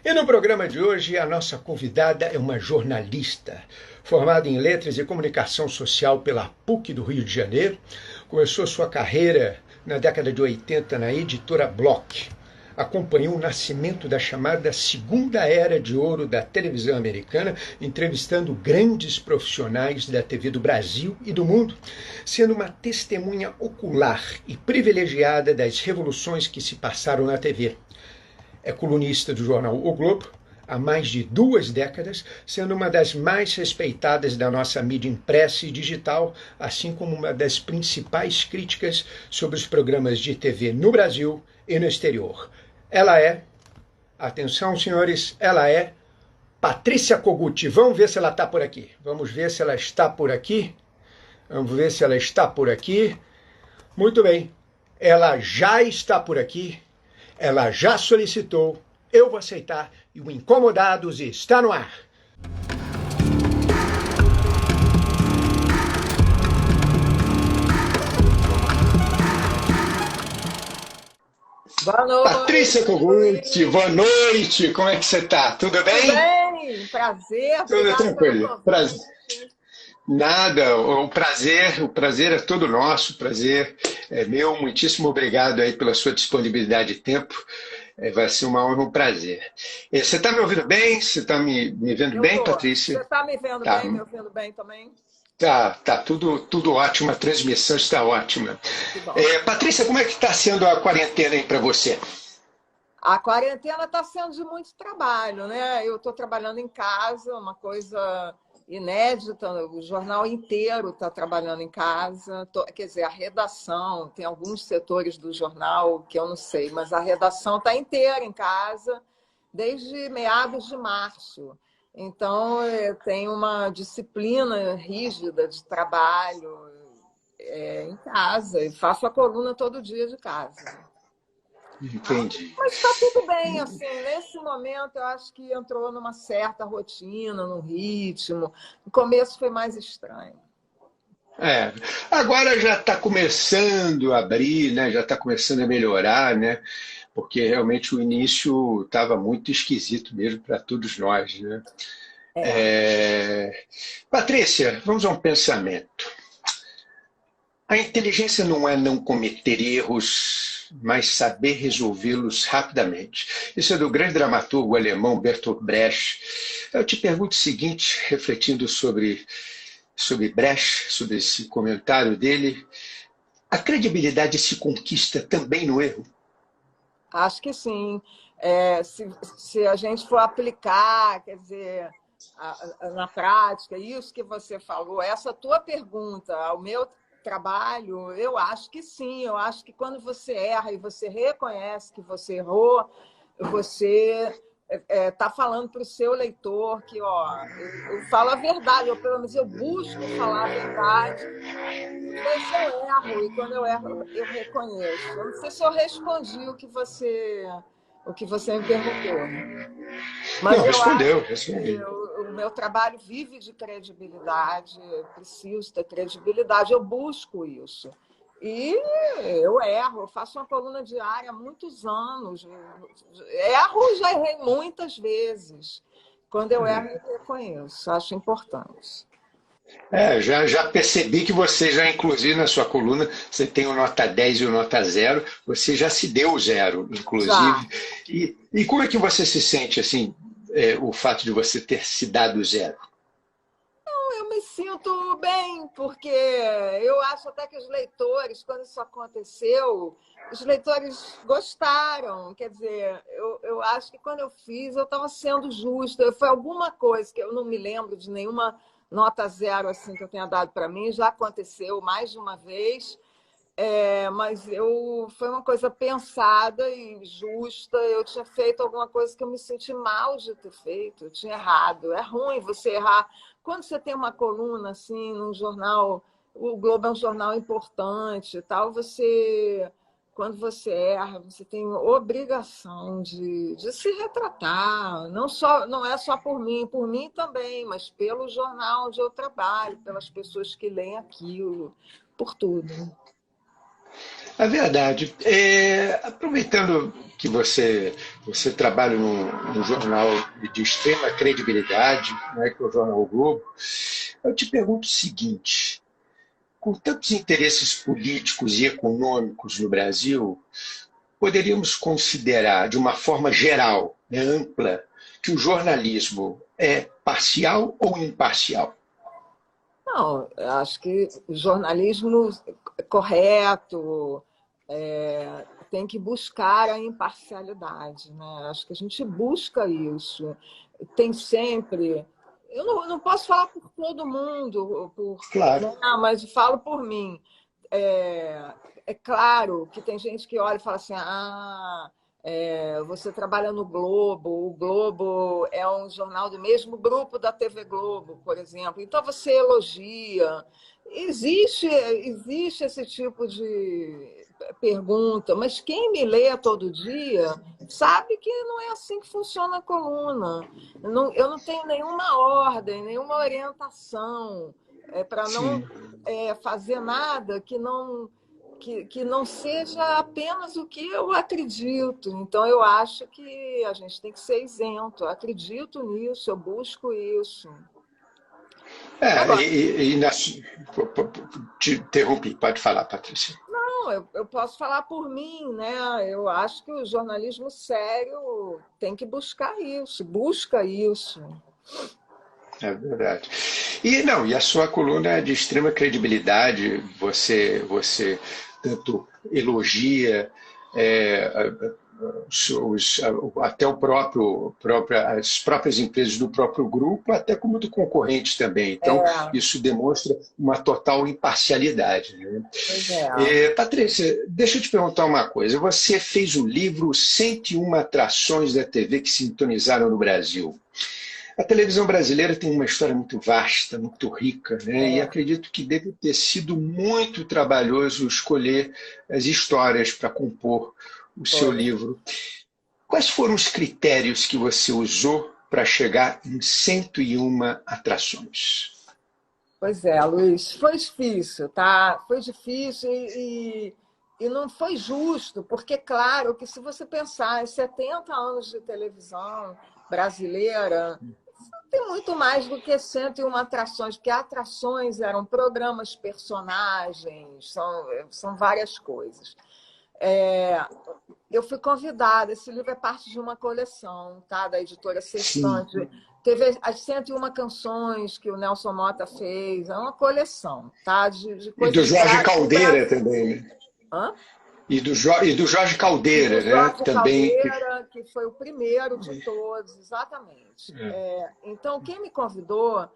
E no programa de hoje, a nossa convidada é uma jornalista, formada em Letras e Comunicação Social pela PUC do Rio de Janeiro. Começou sua carreira na década de 80 na editora Block. Acompanhou o nascimento da chamada Segunda Era de Ouro da televisão americana, entrevistando grandes profissionais da TV do Brasil e do mundo, sendo uma testemunha ocular e privilegiada das revoluções que se passaram na TV. É colunista do jornal O Globo há mais de 2 décadas, sendo uma das mais respeitadas da nossa mídia impressa e digital, assim como uma das principais críticas sobre os programas de TV no Brasil e no exterior. Ela é, atenção senhores, ela é Patrícia Kogut. Vamos ver se ela está por aqui. Vamos ver se ela está por aqui. Vamos ver se ela está por aqui. Muito bem, ela já está por aqui. Ela já solicitou, eu vou aceitar, e o Incomodados está no ar. Boa noite. Patrícia Kogut, boa noite, como é que você está? Tudo bem? Tudo bem, prazer. Tudo tranquilo, prazer. Nada, o prazer é todo nosso, o prazer é meu, muitíssimo obrigado aí pela sua disponibilidade de tempo, vai ser uma honra, um prazer. Você está me ouvindo bem? Você está me vendo bem, Patrícia? Você está me vendo bem, me ouvindo bem também? Tá tudo ótimo, a transmissão está ótima. Patrícia, como é que está sendo a quarentena aí para você? A quarentena está sendo de muito trabalho, né? Eu estou trabalhando em casa, uma coisa inédita, o jornal inteiro está trabalhando em casa, quer dizer, a redação, tem alguns setores do jornal que eu não sei, mas a redação está inteira em casa desde meados de março. Então, eu tenho uma disciplina rígida de trabalho em casa, e faço a coluna todo dia de casa. Entendi. Mas está tudo bem, assim, nesse momento eu acho que entrou numa certa rotina, num ritmo. No começo foi mais estranho. Agora já está começando a abrir, né? Já está começando a melhorar, né? Porque realmente o início estava muito esquisito mesmo para todos nós, né? Patrícia, vamos a um pensamento. A inteligência não é não cometer erros, mas saber resolvê-los rapidamente. Isso é do grande dramaturgo alemão Bertolt Brecht. Eu te pergunto o seguinte, refletindo sobre Brecht, sobre esse comentário dele, a credibilidade se conquista também no erro? Acho que sim. Se a gente for aplicar, quer dizer, na prática, isso que você falou, essa tua pergunta ao meu trabalho, eu acho que sim. Eu acho que quando você erra e você reconhece que você errou, você está falando para o seu leitor que, ó, eu falo a verdade, pelo menos eu busco falar a verdade. Às vezes eu erro, e quando eu erro, eu reconheço. Eu não sei se eu respondi o que você me perguntou. Mas não, eu respondeu. acho que o meu trabalho vive de credibilidade, eu preciso ter credibilidade, eu busco isso. E eu erro, eu faço uma coluna diária há muitos anos. Já errei muitas vezes. Quando eu erro, eu reconheço, acho importante. Já percebi que você já, inclusive, na sua coluna, você tem o nota 10 e o nota 0, você já se deu o 0, inclusive. E como é que você se sente, assim, o fato de você ter se dado o 0? Eu me sinto bem, porque eu acho até que os leitores, quando isso aconteceu, os leitores gostaram. Quer dizer, eu acho que quando eu fiz, eu estava sendo justa. Foi alguma coisa que eu não me lembro de nenhuma nota 0 assim, que eu tenha dado para mim. Já aconteceu mais de uma vez, mas foi uma coisa pensada e justa. Eu tinha feito alguma coisa que eu me senti mal de ter feito. Eu tinha errado. É ruim você errar. Quando você tem uma coluna assim num jornal, o Globo é um jornal importante, tal, quando você erra, você tem obrigação de se retratar. Não é só por mim também, mas pelo jornal onde eu trabalho, pelas pessoas que leem aquilo, por tudo. É verdade. Aproveitando que você trabalha num jornal de extrema credibilidade, né, que é o Jornal o Globo, eu te pergunto o seguinte: com tantos interesses políticos e econômicos no Brasil, poderíamos considerar, de uma forma geral, né, ampla, que o jornalismo é parcial ou imparcial? Não, eu acho que o jornalismo correto tem que buscar a imparcialidade, né? Acho que a gente busca isso. Tem sempre. Eu não posso falar por todo mundo, Claro. né? Mas falo por mim. É claro que tem gente que olha e fala assim: você trabalha no Globo, o Globo é um jornal do mesmo grupo da TV Globo, por exemplo, então você elogia. Existe esse tipo de pergunta, mas quem me lê todo dia sabe que não é assim que funciona a coluna. Eu não tenho nenhuma ordem, nenhuma orientação para não Sim. fazer nada que não seja apenas o que eu acredito. Então, eu acho que a gente tem que ser isento. Eu acredito nisso, eu busco isso. Agora, Te interrompi, pode falar, Patrícia. não, eu posso falar por mim, né? Eu acho que o jornalismo sério tem que buscar isso, busca isso. É verdade. E a sua coluna é de extrema credibilidade, você tanto elogia é, até as próprias empresas do próprio grupo, até como do concorrente também. Então, É, isso demonstra uma total imparcialidade, né? pois é. Patrícia, deixa eu te perguntar uma coisa. Você fez o livro 101 Atrações da TV que Sintonizaram no Brasil. A televisão brasileira tem uma história muito vasta, muito rica, né? E É. acredito que deve ter sido muito trabalhoso escolher as histórias para compor o seu Foi. livro. Quais foram os critérios que você usou para chegar em 101 atrações? Pois é, Luiz, foi difícil, tá? Foi difícil e não foi justo, porque, claro, que se você pensar em 70 anos de televisão brasileira, tem muito mais do que 101 atrações, porque atrações eram programas, personagens, são várias coisas. É, eu fui convidada, esse livro é parte de uma coleção, tá? Da editora Sim. Sextante. Teve as 101 canções que o Nelson Mota fez, é uma coleção, tá? De E do coisas Jorge do Caldeira Brasil. também, né? Hã? E do Jorge E do Caldeira, né? Jorge Também. Caldeira, que foi o primeiro de todos, exatamente. Então, quem me convidou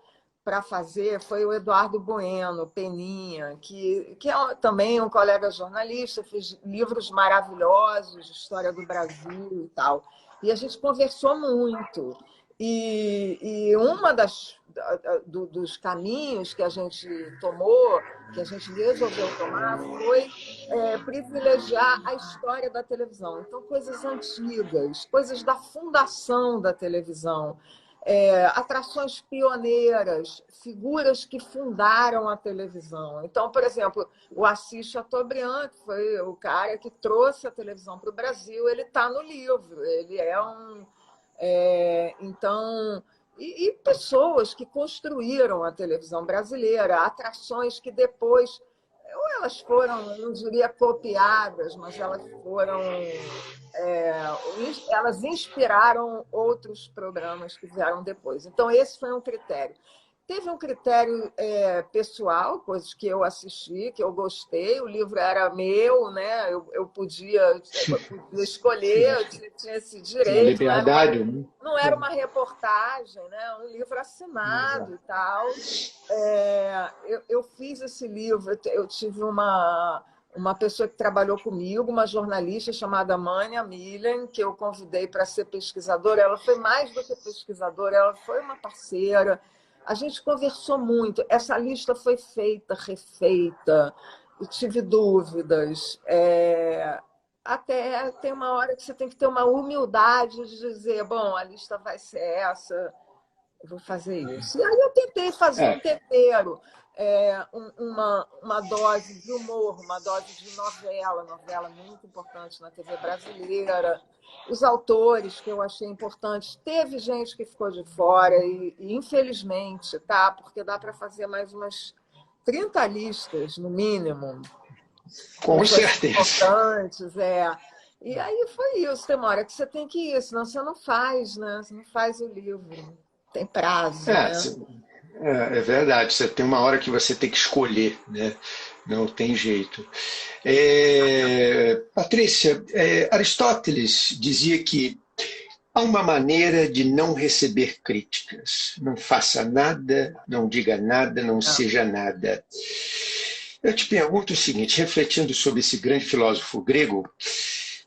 para fazer foi o Eduardo Bueno, Peninha, que é também um colega jornalista, fez livros maravilhosos de história do Brasil e tal. E a gente conversou muito. E uma dos caminhos que a gente tomou, que a gente resolveu tomar, foi privilegiar a história da televisão. Então, coisas antigas, coisas da fundação da televisão, atrações pioneiras, figuras que fundaram a televisão. Então, por exemplo, o Assis Chateaubriand, que foi o cara que trouxe a televisão para o Brasil, ele está no livro. Ele é um. Então. E pessoas que construíram a televisão brasileira, atrações que depois ou elas foram, eu não diria copiadas, mas é, elas inspiraram outros programas que vieram depois. Então, esse foi um critério. Teve um critério pessoal, coisas que eu assisti, que eu gostei, o livro era meu, né? Eu podia escolher, eu tinha esse Tem a direito, liberdade, né? não era uma reportagem, né? Um livro assinado e Exato. tal. Eu fiz esse livro, eu tive uma pessoa que trabalhou comigo, uma jornalista chamada Mânia Millen, que eu convidei para ser pesquisadora. Ela foi mais do que pesquisadora, ela foi uma parceira. A gente conversou muito. Essa lista foi feita, refeita, eu tive dúvidas. Até tem uma hora que você tem que ter uma humildade de dizer, bom, a lista vai ser essa. Eu vou fazer isso. E aí eu tentei fazer um É, tempero, uma dose de humor, uma dose de novela, novela muito importante na TV brasileira. Os autores que eu achei importantes. Teve gente que ficou de fora, e infelizmente, tá? Porque dá para fazer mais umas 30 listas, no mínimo, com com pessoas certeza. importantes, é. E aí foi isso, tem uma hora que você tem que ir, senão você não faz, né? Você não faz o livro. Tem prazo, É, né? é verdade, você tem uma hora que você tem que escolher, né? Não tem jeito. Patrícia, Aristóteles dizia que há uma maneira de não receber críticas. Não faça nada, não diga nada, não seja nada. Eu te pergunto o seguinte, refletindo sobre esse grande filósofo grego,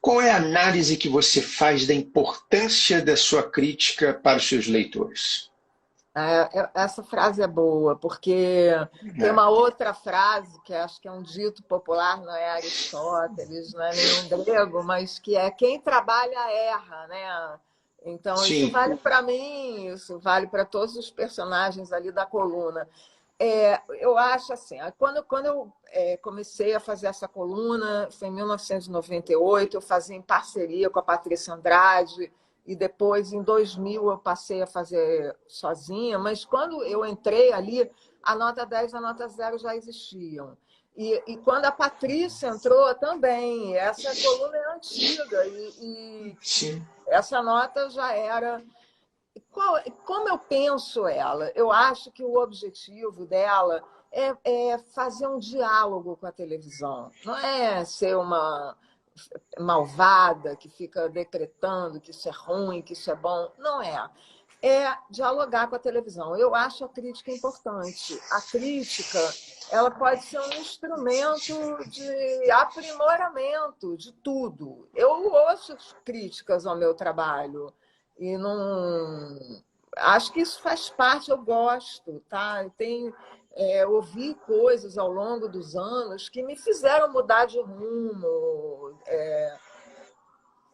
qual é a análise que você faz da importância da sua crítica para os seus leitores? Essa frase é boa, porque tem É, uma outra frase, que acho que é um dito popular, não é Aristóteles, não é nenhum grego, mas que é quem trabalha erra, né? Então, isso sim. vale para mim, isso vale para todos os personagens ali da coluna. Eu acho assim, quando eu comecei a fazer essa coluna, foi em 1998, eu fazia em parceria com a Patrícia Andrade, e depois, em 2000, eu passei a fazer sozinha, mas quando eu entrei ali, a nota 10 e a nota 0 já existiam. E quando a Patrícia entrou também, essa coluna é antiga, e Sim. essa nota já era. Como eu penso ela? Eu acho que o objetivo dela é fazer um diálogo com a televisão. Não é ser uma malvada que fica decretando que isso é ruim, que isso é bom. Não é. É dialogar com a televisão. Eu acho a crítica importante. A crítica, ela pode ser um instrumento de aprimoramento de tudo. Eu ouço críticas ao meu trabalho e não acho que isso faz parte, eu gosto, tá? Eu tenho ouvi coisas ao longo dos anos que me fizeram mudar de rumo,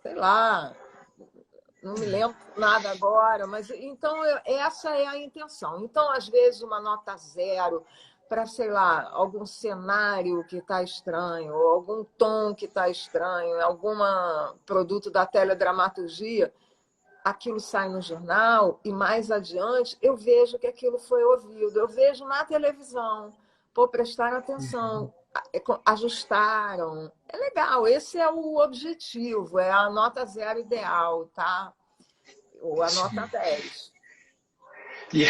sei lá, não me lembro nada agora, mas então essa é a intenção. Então, às vezes, uma nota 0 para, sei lá, algum cenário que está estranho, ou algum tom que está estranho, algum produto da teledramaturgia, aquilo sai no jornal e mais adiante eu vejo que aquilo foi ouvido. Eu vejo na televisão, pô, prestaram atenção, ajustaram. É legal, esse é o objetivo, é a nota 0 ideal, tá? Ou a nota 10. E,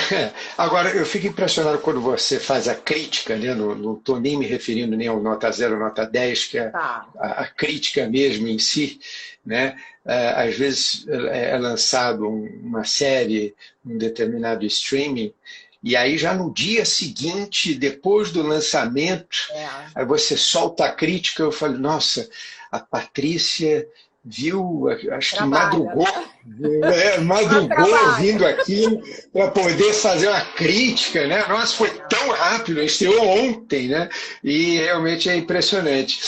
agora, eu fico impressionado quando você faz a crítica, né? Não estou nem me referindo nem ao nota 0, nota 10, que é Tá. a crítica mesmo em si. Né? Às vezes é lançado uma série, um determinado streaming, e aí já no dia seguinte, depois do lançamento, É. aí você solta a crítica, eu falo, nossa, a Patrícia viu, acho que Trabalha, madrugou, né? Ela madrugou trabalha. vindo aqui para poder fazer uma crítica, né? Nossa, foi tão rápido, estreou ontem, né? E realmente é impressionante.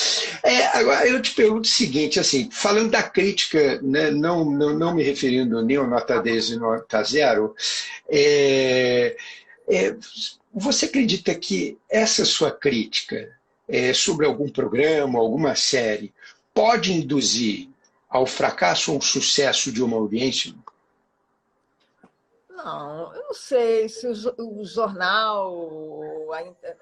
Agora eu te pergunto o seguinte, assim, falando da crítica, né, não me referindo nem ao nota 10 e nota 0, é, é, você acredita que essa sua crítica sobre algum programa, alguma série, pode induzir ao fracasso ou ao sucesso de uma audiência? Não, eu não sei se o jornal,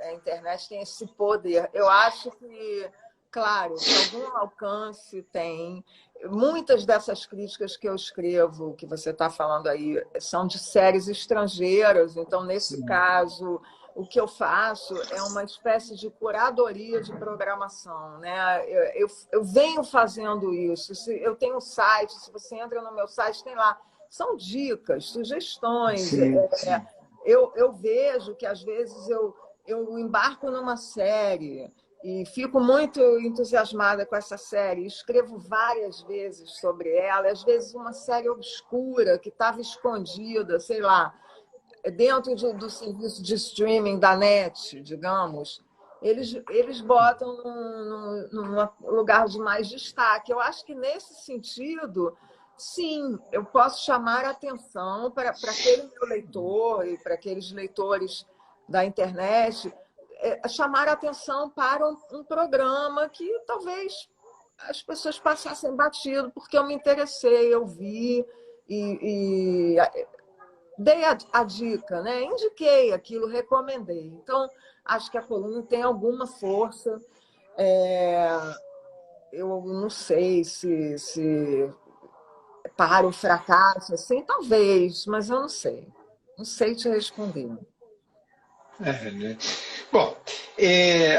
a internet tem esse poder. Eu acho que, claro, que algum alcance tem. Muitas dessas críticas que eu escrevo, que você está falando aí, são de séries estrangeiras. Então, nesse caso, o que eu faço é uma espécie de curadoria de programação, né? Eu venho fazendo isso. Eu tenho um site, se você entra no meu site, tem lá são dicas, sugestões. Sim, sim. Eu vejo que, às vezes, eu embarco numa série e fico muito entusiasmada com essa série, escrevo várias vezes sobre ela, às vezes uma série obscura que estava escondida, sei lá, dentro do serviço de streaming da NET, digamos, eles botam num lugar de mais destaque. Eu acho que, nesse sentido, Sim, eu posso chamar a atenção para aquele meu leitor e para aqueles leitores da internet, chamar a atenção para um programa que talvez as pessoas passassem batido, porque eu me interessei, eu vi e dei a dica, né? Indiquei aquilo, recomendei. Então, acho que a coluna tem alguma força. É, eu não sei se para o fracasso, assim, talvez, mas eu não sei. Não sei te responder. Né? Bom,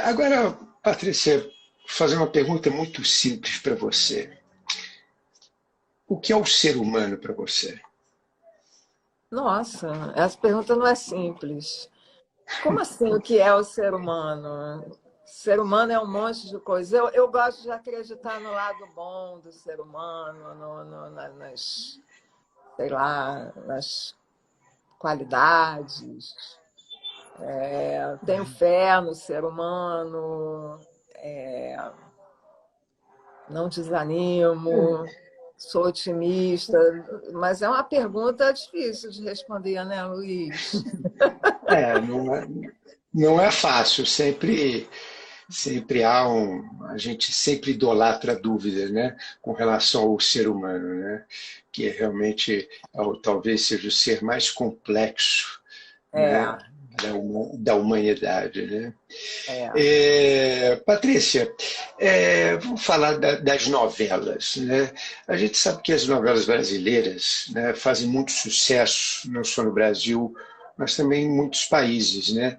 agora, Patrícia, fazer uma pergunta muito simples para você. O que é o ser humano para você? Nossa, essa pergunta não é simples. Como assim o que é o ser humano? O ser humano é um monte de coisa. Eu gosto de acreditar no lado bom do ser humano, nas, sei lá, nas qualidades. Tenho fé no ser humano, não desanimo, sou otimista, mas é uma pergunta difícil de responder, né, Luiz? Não é, não é fácil, sempre há a gente sempre idolatra dúvidas, né, com relação ao ser humano, né, que realmente talvez seja o ser mais complexo, né, É, da humanidade, né? é. Patrícia, vamos falar das novelas, né? A gente sabe que as novelas brasileiras, né, fazem muito sucesso, não só no Brasil, mas também em muitos países, né?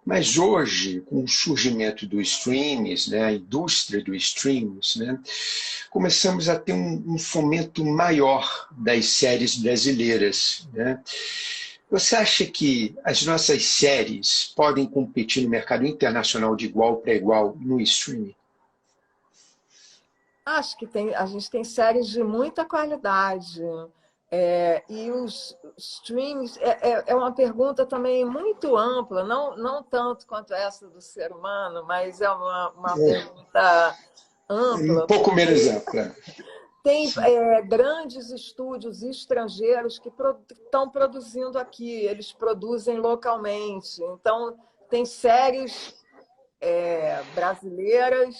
Mas hoje, com o surgimento do streams, né, a indústria do streams, né, começamos a ter um fomento maior das séries brasileiras, né? Você acha que as nossas séries podem competir no mercado internacional de igual para igual no streaming? Acho que a gente tem séries de muita qualidade. E os streams é uma pergunta também muito ampla, não tanto quanto essa do ser humano, mas é uma pergunta Um ampla, pouco menos porque ampla. tem grandes estúdios estrangeiros que estão produzindo aqui, eles produzem localmente. Então, tem séries brasileiras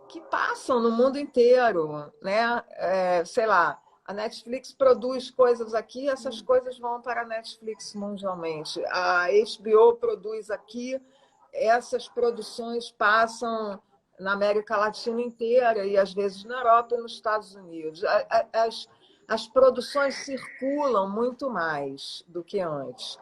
que passam no mundo inteiro, né? Sei lá, a Netflix produz coisas aqui, essas coisas vão para a Netflix mundialmente. A HBO produz aqui, essas produções passam na América Latina inteira e às vezes na Europa e nos Estados Unidos. As produções circulam muito mais do que antes.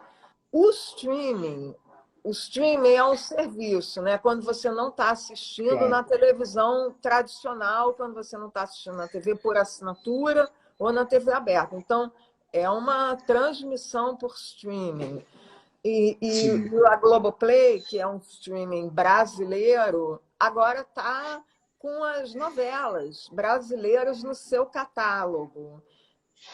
O streaming o streaming é um serviço, né? Quando você não está assistindo Claro. na televisão tradicional, quando você não está assistindo na TV por assinatura ou na TV aberta. Então, é uma transmissão por streaming. E Sim. a Globoplay, que é um streaming brasileiro, agora está com as novelas brasileiras no seu catálogo.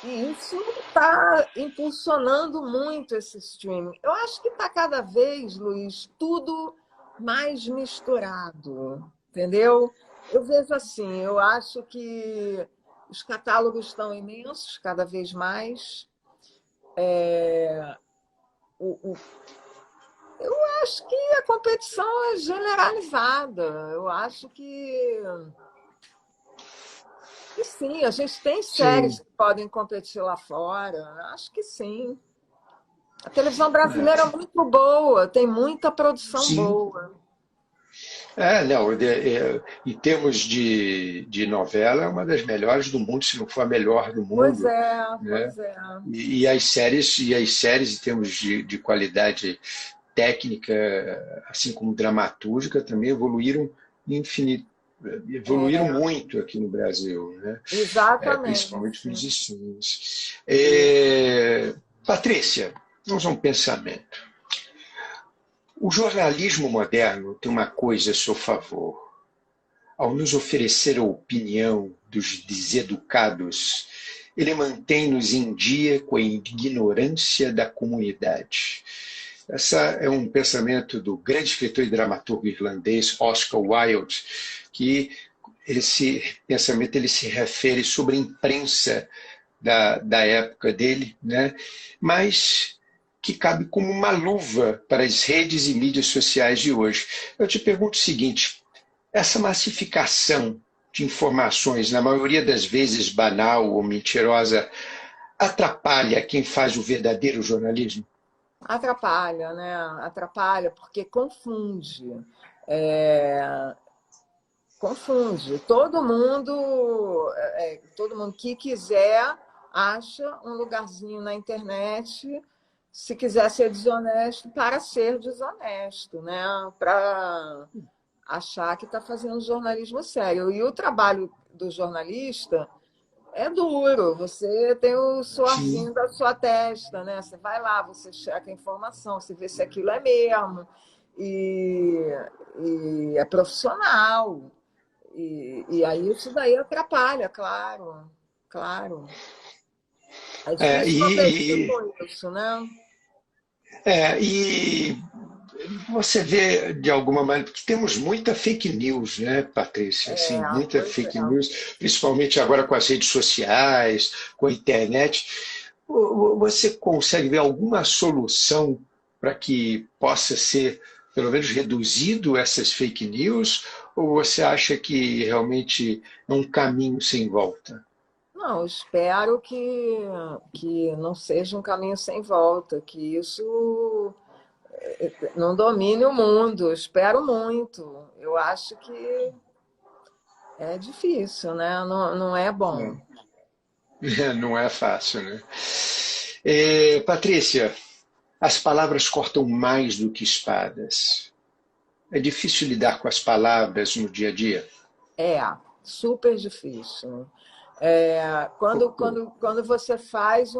E isso está impulsionando muito esse streaming. Eu acho que está cada vez, Luiz, tudo mais misturado, entendeu? Eu vejo assim, eu acho que os catálogos estão imensos, cada vez mais. Eu acho que a competição é generalizada. Eu acho que sim, a gente tem séries Sim. que podem competir lá fora. Acho que sim. A televisão brasileira é muito boa, tem muita produção Sim. boa. Não, em termos de novela, é uma das melhores do mundo, se não for a melhor do Pois mundo, é, né? pois é. E as séries, em termos de qualidade técnica, assim como dramatúrgica, também evoluíram É, muito aqui no Brasil, né? Principalmente exatamente. nos streams. Patrícia, vamos a um pensamento. O jornalismo moderno tem uma coisa a seu favor. Ao nos oferecer a opinião dos deseducados, ele mantém-nos em dia com a ignorância da comunidade. Esse é um pensamento do grande escritor e dramaturgo irlandês Oscar Wilde, que esse pensamento ele se refere sobre a imprensa da época dele, né? Mas que cabe como uma luva para as redes e mídias sociais de hoje. Eu te pergunto o seguinte, essa massificação de informações, na maioria das vezes banal ou mentirosa, atrapalha quem faz o verdadeiro jornalismo? Atrapalha, né? Atrapalha porque confunde. É, confunde. Todo mundo que quiser acha um lugarzinho na internet, se quiser ser desonesto, para ser desonesto, né? Para achar que está fazendo jornalismo sério. E o trabalho do jornalista é duro. Você tem o Sim. suorzinho da sua testa, né? Você vai lá, você checa a informação, você vê se aquilo é mesmo. E, e é profissional. E aí isso daí atrapalha, claro, claro. É É, difícil competir com isso, né? e você vê de alguma maneira, porque temos muita fake news, né, Patrícia? É, Assim, muita pois é. fake news, principalmente agora com as redes sociais, com a internet. Você consegue ver alguma solução para que possa ser, pelo menos, reduzido essas fake news? Ou você acha que realmente é um caminho sem volta? Não, eu espero que não seja um caminho sem volta, que isso não domine o mundo. Eu espero muito. Eu acho que é difícil, né? Não, não é bom. Não é fácil, né? Patrícia, as palavras cortam mais do que espadas. É difícil lidar com as palavras no dia a dia? É, super difícil. Quando você faz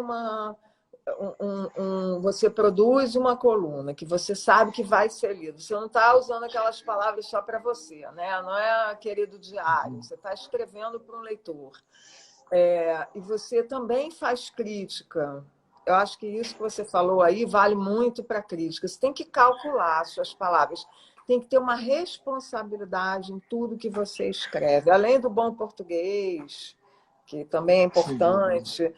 você produz uma coluna que você sabe que vai ser lida. Você não está usando aquelas palavras só para você, né? Não é querido diário. Você está escrevendo para um leitor. E você também faz crítica. Eu acho que isso que você falou aí vale muito para a crítica. Você tem que calcular as suas palavras. Tem que ter uma responsabilidade em tudo que você escreve. Além do bom português, que também é importante,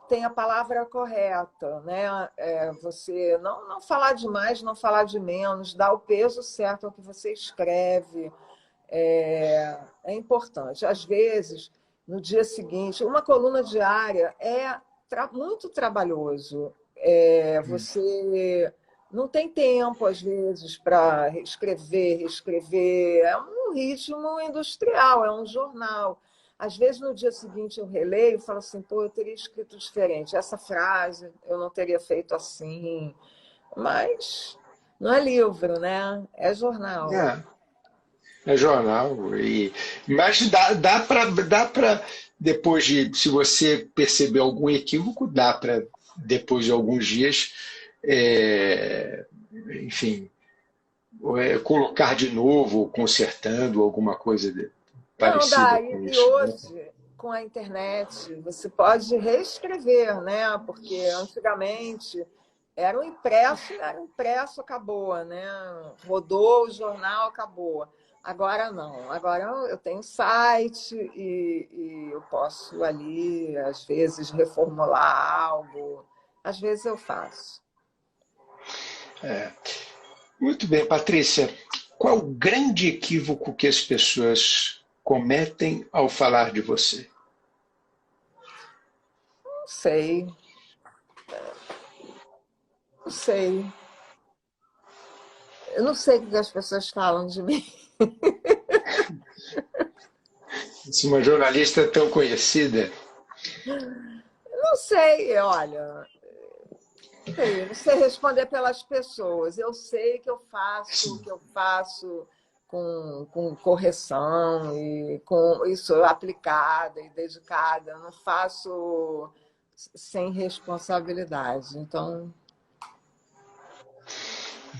tem a palavra correta, né? Você não falar de mais, não falar de menos, dar o peso certo ao que você escreve. É importante. Às vezes, no dia seguinte, uma coluna diária é muito trabalhoso. Você não tem tempo, às vezes, para reescrever. É um ritmo industrial, é um jornal. Às vezes, no dia seguinte, eu releio e falo assim, pô, eu teria escrito diferente. Essa frase eu não teria feito assim. Mas não é livro, né? É jornal. É, é jornal. Mas dá para, depois de, se você perceber algum equívoco, dá para, depois de alguns dias, é, enfim, colocar de novo, consertando alguma coisa Não, parecida dá. com E isso, né? hoje, com a internet, você pode reescrever, né? Porque antigamente era impresso, acabou, né? Rodou o jornal, acabou. Agora não. Agora eu tenho site e eu posso ali, às vezes, reformular algo. Às vezes eu faço. Muito bem, Patrícia. Qual o grande equívoco que as pessoas cometem ao falar de você? Não sei, não sei. Eu não sei o que as pessoas falam de mim. Se uma jornalista tão conhecida, Não sei, olha, não sei responder pelas pessoas. Eu sei que eu faço o que eu faço com correção e com isso aplicada e dedicada. Eu não faço sem responsabilidade. Então,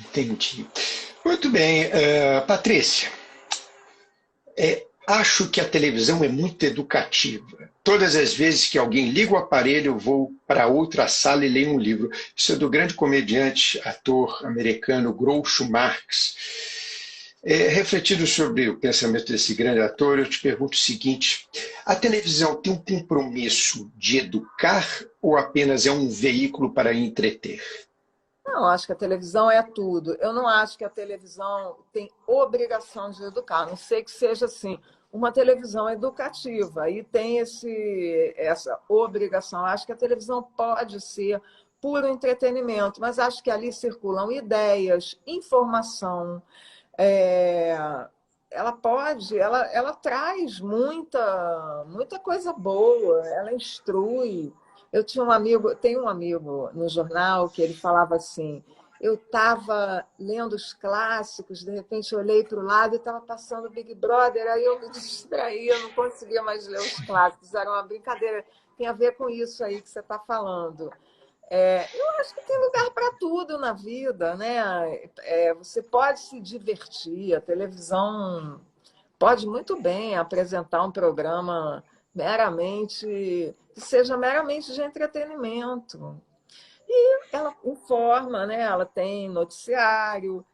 entendi. Muito bem, Patrícia. Acho que a televisão é muito educativa. Todas as vezes que alguém liga o aparelho, eu vou para outra sala e leio um livro. Isso é do grande comediante, ator americano Groucho Marx. Refletindo sobre o pensamento desse grande ator, eu te pergunto o seguinte: a televisão tem um compromisso de educar ou apenas é um veículo para entreter? Não, acho que a televisão é tudo. Eu não acho que a televisão tem obrigação de educar, a não sei que seja assim, uma televisão educativa e tem essa obrigação. Acho que a televisão pode ser puro entretenimento, mas acho que ali circulam ideias, informação. É, ela traz muita coisa boa, ela instrui. Eu tinha tenho um amigo no jornal que ele falava assim: eu estava lendo os clássicos, de repente eu olhei para o lado e estava passando o Big Brother, aí eu me distraí, eu não conseguia mais ler os clássicos, era uma brincadeira, tem a ver com isso aí que você está falando. Eu acho que tem lugar para tudo na vida, né? Você pode se divertir, a televisão pode muito bem apresentar um programa que seja meramente de entretenimento. E ela informa, né? Ela tem noticiário,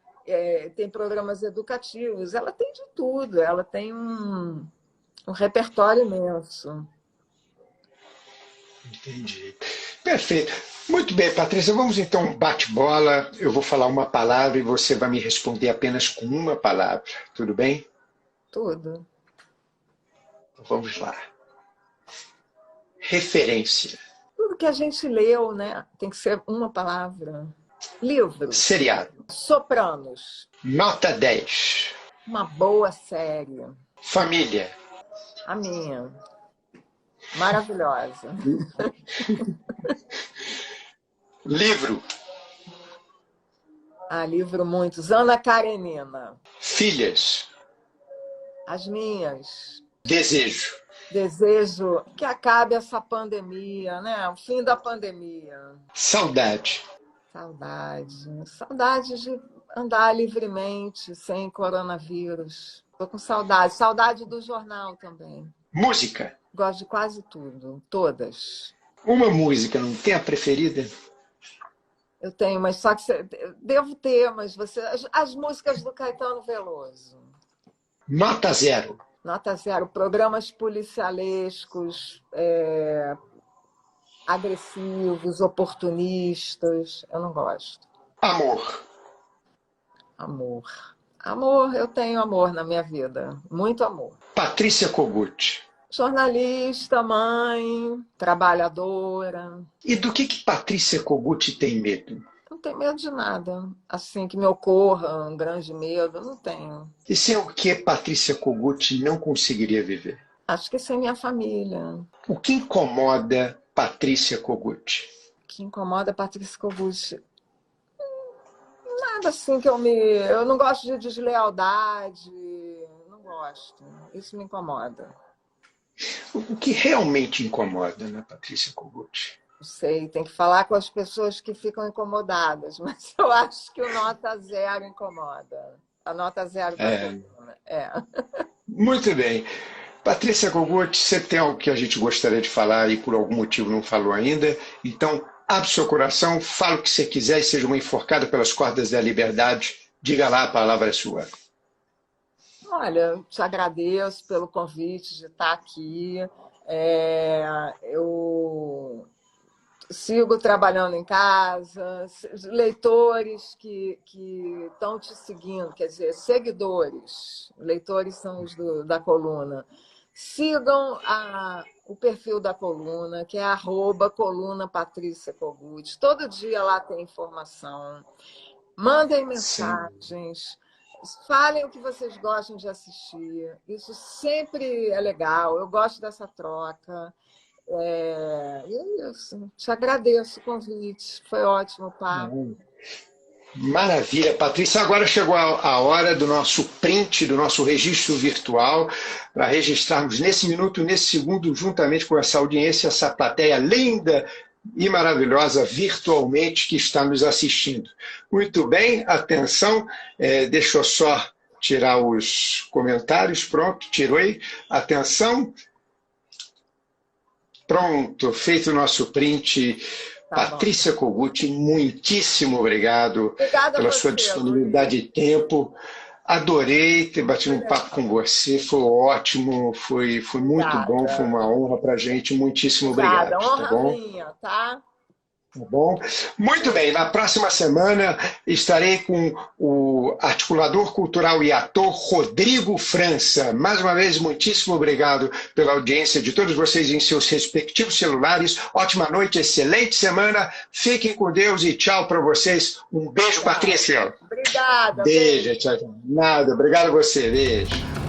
tem programas educativos, ela tem de tudo, ela tem um repertório imenso. Entendi. Perfeito. Muito bem, Patrícia, vamos então um bate-bola. Eu vou falar uma palavra e você vai me responder apenas com uma palavra. Tudo bem? Tudo. Então, vamos lá. Referência. Tudo que a gente leu, né? Tem que ser uma palavra. Livro. Seriado. Sopranos. Nota 10. Uma boa série. Família. A minha. Maravilhosa. Livro. Livro muitos. Ana Karenina. Filhas. As minhas. Desejo. Desejo que acabe essa pandemia, né? O fim da pandemia. Saudade. Saudade. Saudade de andar livremente, sem coronavírus. Estou com saudade. Saudade do jornal também. Música. Gosto de quase tudo. Todas. Uma música, não tem a preferida? Eu tenho, mas só que devo ter, mas as músicas do Caetano Veloso. Nota 0. Nota 0. Programas policialescos, agressivos, oportunistas. Eu não gosto. Amor. Amor, eu tenho amor na minha vida. Muito amor. Patrícia Kogut. Jornalista, mãe, trabalhadora. E do que Patrícia Kogut tem medo? Não tenho medo de nada. Assim, que me ocorra um grande medo, não tenho. E sem o que Patrícia Kogut não conseguiria viver? Acho que sem minha família. O que incomoda Patrícia Kogut? O que incomoda a Patrícia Kogut? Nada assim que eu não gosto de deslealdade. Não gosto. Isso me incomoda. O que realmente incomoda na Patrícia Kogut? Não sei, tem que falar com as pessoas que ficam incomodadas, mas eu acho que o nota 0 incomoda. A nota 0 da coluna. Muito bem. Patrícia Kogut, você tem algo que a gente gostaria de falar e por algum motivo não falou ainda, então abre seu coração, fala o que você quiser e seja uma enforcada pelas cordas da liberdade. Diga lá, a palavra é sua. Olha, te agradeço pelo convite de estar aqui. Eu sigo trabalhando em casa, leitores que estão te seguindo, quer dizer, seguidores, leitores são os da coluna. Sigam o perfil da coluna, que é @coluna Patrícia Kogut. Todo dia lá tem informação. Mandem mensagens. Falem o que vocês gostam de assistir. Isso sempre é legal. Eu gosto dessa troca. E é isso. Te agradeço o convite. Foi ótimo, papo. Maravilha, Patrícia. Agora chegou a hora do nosso print, do nosso registro virtual, para registrarmos nesse minuto, nesse segundo, juntamente com essa audiência, essa plateia linda e maravilhosa virtualmente que está nos assistindo. Muito bem, atenção, deixa eu só tirar os comentários, pronto, tirei, atenção, pronto, feito o nosso print. Tá Patrícia Kogut, muitíssimo obrigado pela sua disponibilidade de tempo. Adorei ter batido um papo com você, foi ótimo, foi muito bom, foi uma honra para a gente. Muitíssimo obrigado, Obrigada, tá honra bom? minha, tá? Tá bom? Muito bem, na próxima semana estarei com o articulador cultural e ator Rodrigo França. Mais uma vez, muitíssimo obrigado pela audiência de todos vocês em seus respectivos celulares. Ótima noite, excelente semana. Fiquem com Deus e tchau para vocês. Um beijo, Patrícia. Obrigada. Beijo, tchau, tchau. Nada, obrigado a você, beijo.